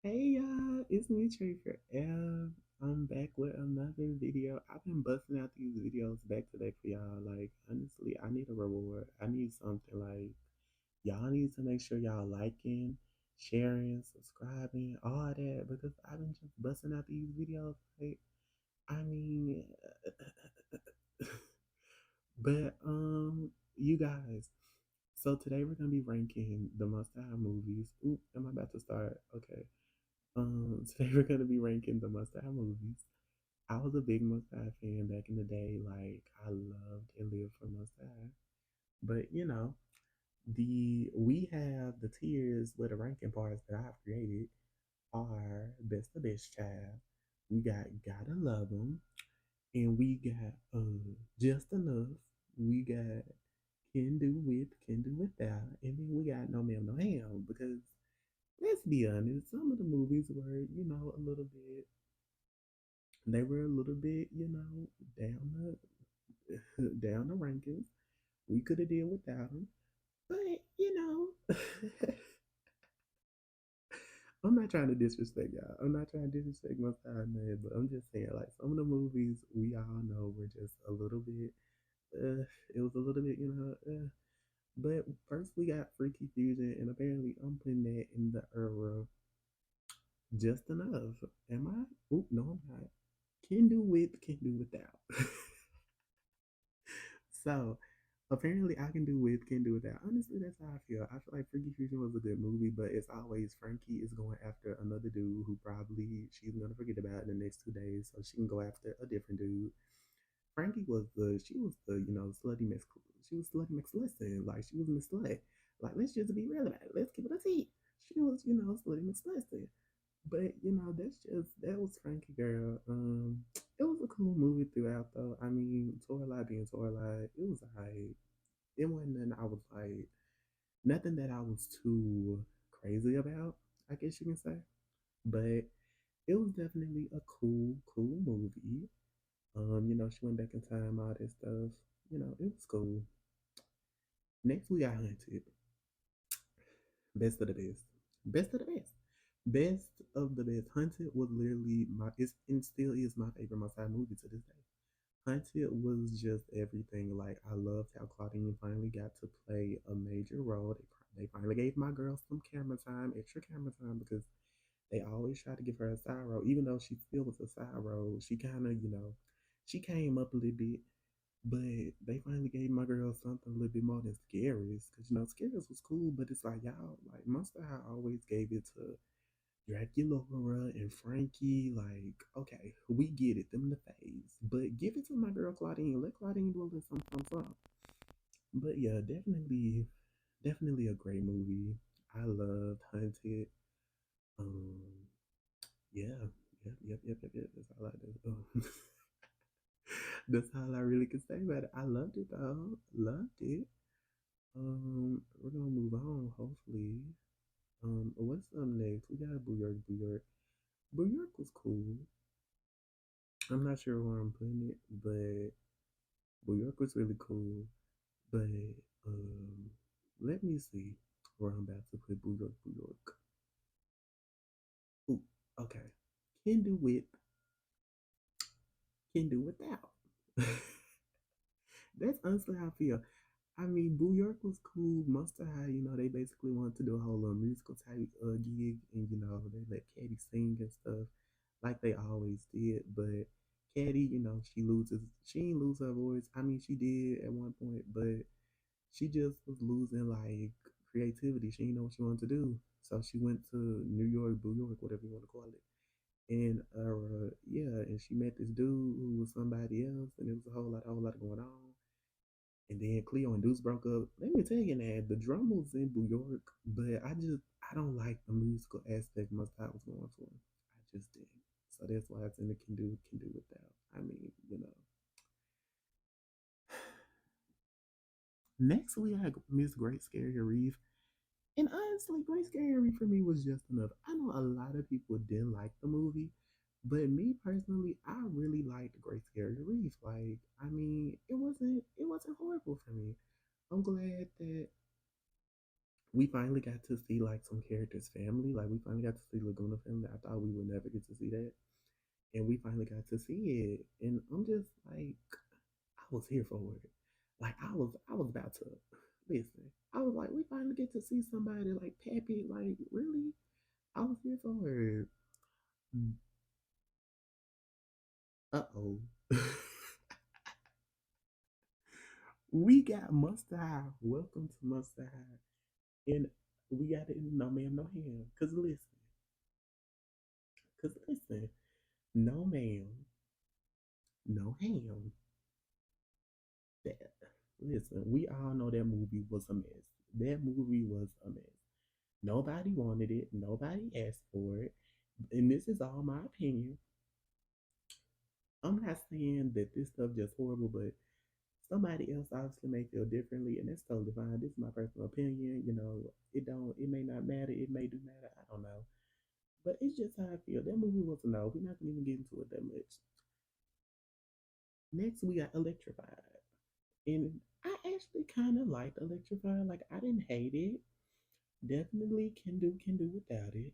Hey y'all, it's me Trey forever. I'm back with another video. I've been busting out these videos back to back for y'all. Like honestly, I need a reward. I need something like y'all need to make sure y'all liking, sharing, subscribing, all that because I've been just busting out these videos. Like I mean, but you guys. So today we're gonna be ranking the must-have movies. Oop, am I about to start? Okay. Today we're gonna be ranking the must-have movies. I was a big must-have fan back in the day. Like I loved and lived for must-have. But the we have the tiers where the ranking parts that I've created are best of best child. We got Gotta Love 'em, and we got Just Enough. We got Can Do With, Can Do Without, and then we got No Ma'am No Ham because let's be honest, some of the movies were, a little bit, they were a little bit, down down the rankings. We could have did without them, but I'm not trying to disrespect y'all. I'm not trying to disrespect my side man, but I'm just saying, like some of the movies we all know were just a little bit. It was a little bit, But first we got Freaky Fusion, and apparently I'm putting that in the era just enough. Am I? Oop, no, I'm not. Can do with, can do without. So apparently I can do with, can do without. Honestly, that's how I feel. I feel like Freaky Fusion was a good movie, but it's always Frankie is going after another dude who probably she's gonna forget about in the next 2 days, so she can go after a different dude. Frankie was the slutty Miss, she was slutty McSlisten, like she was Miss Slut. Like let's just be real about it. Let's keep it a T. She was slutty McSlisten. But that was Frankie Girl. It was a cool movie throughout though. I mean, Torlight being Torlight, it was alright. It wasn't nothing I was like nothing that I was too crazy about, I guess you can say. But it was definitely a cool movie. She went back in time, all that stuff. It was cool. Next we got Hunted. Best of the best. Best of the best. Best of the best. Hunted was literally it's and still is my favorite Must movie to this day. Hunted was just everything. Like I loved how Claudine finally got to play a major role. They finally gave my girl some camera time, extra camera time, because they always try to give her a side role, even though she still was a side role. She kind of, she came up a little bit, but they finally gave my girl something a little bit more than Scaries. Because, Scaries was cool, but it's like, y'all, like, Monster High always gave it to Dracula and Frankie. Like, okay, we get it, them the phase. But give it to my girl Claudine. Let Claudine do a little something. But yeah, definitely a great movie. I loved Hunted. Um, yeah, yep. That's all I do. That's all I really can say about it. I loved it though. Loved it. We're gonna move on, hopefully. What's up next? We got Boo York, Boo York. Boo York was cool. I'm not sure where I'm putting it, but Boo York was really cool. But um, let me see where I'm about to put Boo York, Boo York. Ooh, okay. Can do with, can do without. That's honestly how I feel. I mean, Boo York was cool. Monster High, they basically wanted to do a whole musical type gig, and they let Caddy sing and stuff, like they always did. But Caddy, she didn't lose her voice. I mean, she did at one point, but she just was losing like creativity. She didn't know what she wanted to do, so she went to New York, Boo York, whatever you want to call it. And yeah, and she met this dude who was somebody else, and it was a whole lot going on. And then Cleo and Deuce broke up. Let me tell you, man, the drum was in New York, but I don't like the musical aspect much I was going for. I just didn't. So that's why it's in the can do without. I mean, Next we had Miss Great Scary Reef. And honestly, Great Scary Reef for me was just enough. I know a lot of people didn't like the movie, but me personally, I really liked Great Scary Reef. Like, I mean, it wasn't horrible for me. I'm glad that we finally got to see like some characters' family. Like we finally got to see Laguna family. I thought we would never get to see that, and we finally got to see it. And I'm just like, I was here for it. Like I was about to listen. I was like, we finally get to see somebody like Pappy. Like really, I was here for it. Uh oh. We got Mustard. Welcome to Mustard. And we got it in no man, no ham. Cause listen, no ma'am, no ham. That listen, we all know that movie was a mess. That movie was a mess. Nobody wanted it. Nobody asked for it. And this is all my opinion. I'm not saying that this stuff just horrible, but somebody else obviously may feel differently, and that's totally fine. This is my personal opinion. It may not matter. It may do matter. I don't know. But it's just how I feel. That movie was a no. We're not gonna even get into it that much. Next, we got Electrified, and I actually kind of liked Electrified. Like I didn't hate it. Definitely can do without it.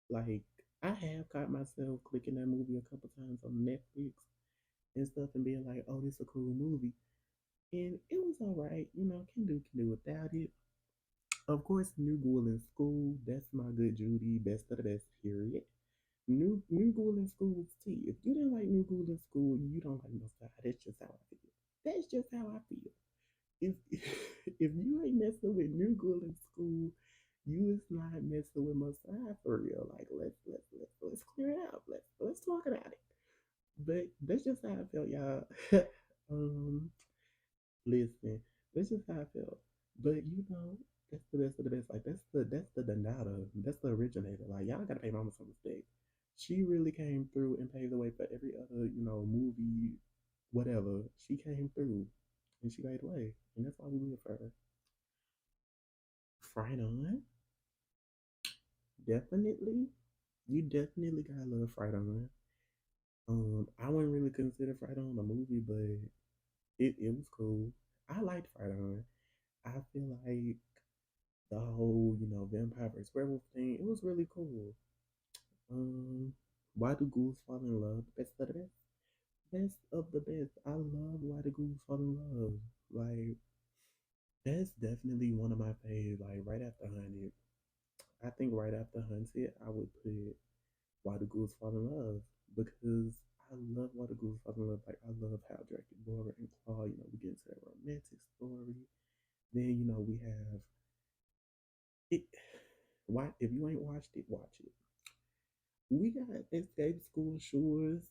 Like I have caught myself clicking that movie a couple times on Netflix and stuff, and being like, "Oh, this is a cool movie," and it was all right. Can do without it. Of course, New Girl in School. That's my good Judy. Best of the best. Period. New Girl in School was tea. If you didn't like New Girl in School, you don't like Must Die. That's just how I feel. That's just how I feel. If if you ain't messing with New Girl in School, you is not messing with Must Die for real. Like let's clear it out. Let's talk about it. But that's just how I felt, y'all. um, Listen, that's just how I felt. But that's the best of the best. Like that's the Donata. That's the originator. Like y'all gotta pay Mama some respect. She really came through and paved the way for every other, movie, whatever. She came through and she made the way. And that's why we live for her. Fright on. Definitely. You definitely gotta love Fright on. I wouldn't really consider Fright on a movie, but it was cool. I liked Fright on. I feel like the whole, vampire versus werewolf thing, it was really cool. Um, why do ghouls fall in love? Best of the best. Best of the best. I love why the ghouls fall in love. Like that's definitely one of my faves. Like right after Hunted, I think right after Hunted, I would put Why the Ghouls Fall in Love because I love Why the Ghouls Fall in Love. Like I love how Dracula and Claw, we get into that romantic story. Then we have it. Why if you ain't watched it, watch it. We got Escape School Shores.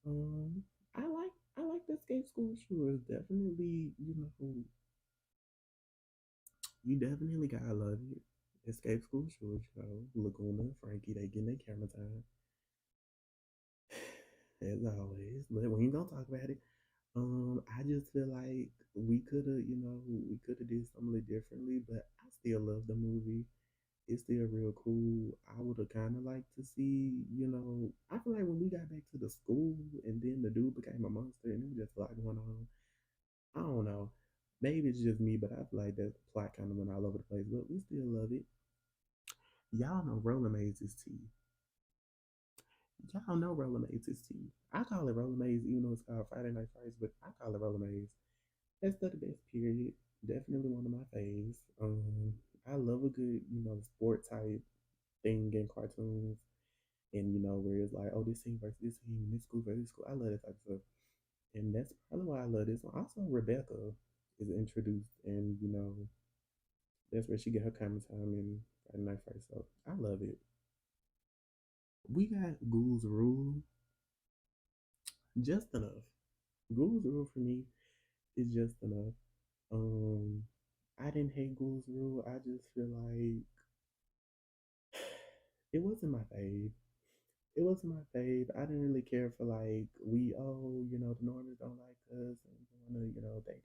Um, I like the Escape School Shores. Definitely, you definitely gotta love it. Escape School Shores, Laguna, Frankie, they getting their camera time as always. But we ain't gonna talk about it. I just feel like we could have did something differently, but I still love the movie. It's still real cool. I would have kind of liked to see, I feel like when we got back to the school and then the dude became a monster and it was just a lot going on. I don't know. Maybe it's just me, but I feel like that plot kind of went all over the place, but we still love it. Y'all know Roller Maze is tea. Y'all know Roller Maze is tea. I call it Roller Maze, even though it's called Friday Night Frights, but I call it Roller Maze. That's the best period. Definitely one of my faves. I love a good, sport type thing in cartoons. And where it's like, oh, this team versus this team, this school versus this school. I love that type of stuff, and that's probably why I love this one. Also, Rebecca is introduced, and that's where she get her camera time in Friday Night Fight. So I love it. We got Ghoul's Rule, just enough. Ghoul's Rule for me is just enough. Um, I didn't hate Ghoul's Rule. I just feel like it wasn't my fave. It wasn't my fave. I didn't really care for like the Normans don't like us and they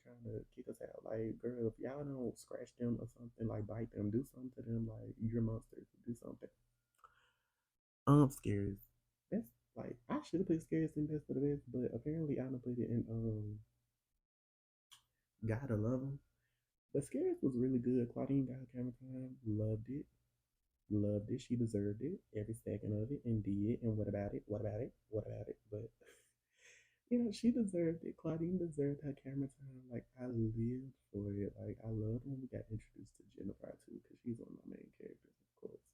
trying to kick us out. Like, girl, if y'all don't scratch them or something, like bite them, do something to them, like you're monsters, do something. Scares. That's like I should have put scares in best for the best, but apparently I don't put it in gotta love them. But Scares was really good. Claudine got her camera time. Loved it. Loved it. She deserved it. Every second of it. And did. And what about it? What about it? What about it? But she deserved it. Claudine deserved her camera time. Like I lived for it. Like I loved when we got introduced to Jennifer too, because she's one of my main characters, of course.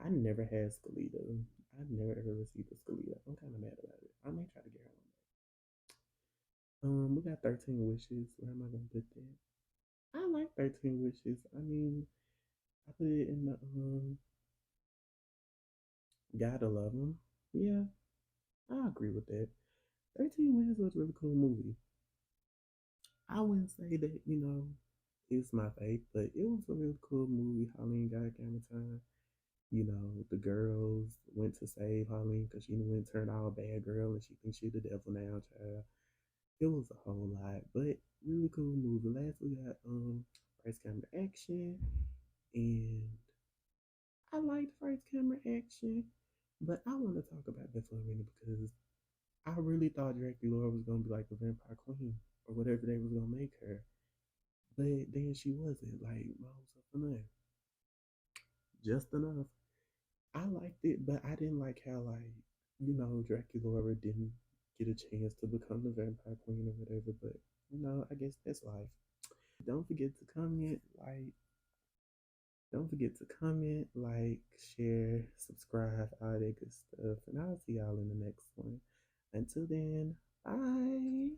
I never had Skeleta. I never ever received a Skeleta. I'm kind of mad about it. I may try to get her one day. We got 13 Wishes. Where am I gonna put that? I like 13 Wishes. I mean, I put it in the Gotta Love Them. Yeah, I agree with that. 13 Wishes was a really cool movie. I wouldn't say that, it's my fave, but it was a really cool movie. Harleen got camera time. The girls went to save Harleen because she went and turned all bad girl and she thinks she's the devil now, child. It was a whole lot, but really cool movie. Last we got first camera action, and I liked first camera action, but I want to talk about that for a minute because I really thought Dracula was gonna be like the vampire queen or whatever they was gonna make her. But then she wasn't. Like, Moms up for nothing. Just enough. I liked it, but I didn't like how, like, Dracula didn't get a chance to become the vampire queen or whatever. But, I guess that's life. Don't forget to comment, share, subscribe, all that good stuff. And I'll see y'all in the next one. Until then, bye.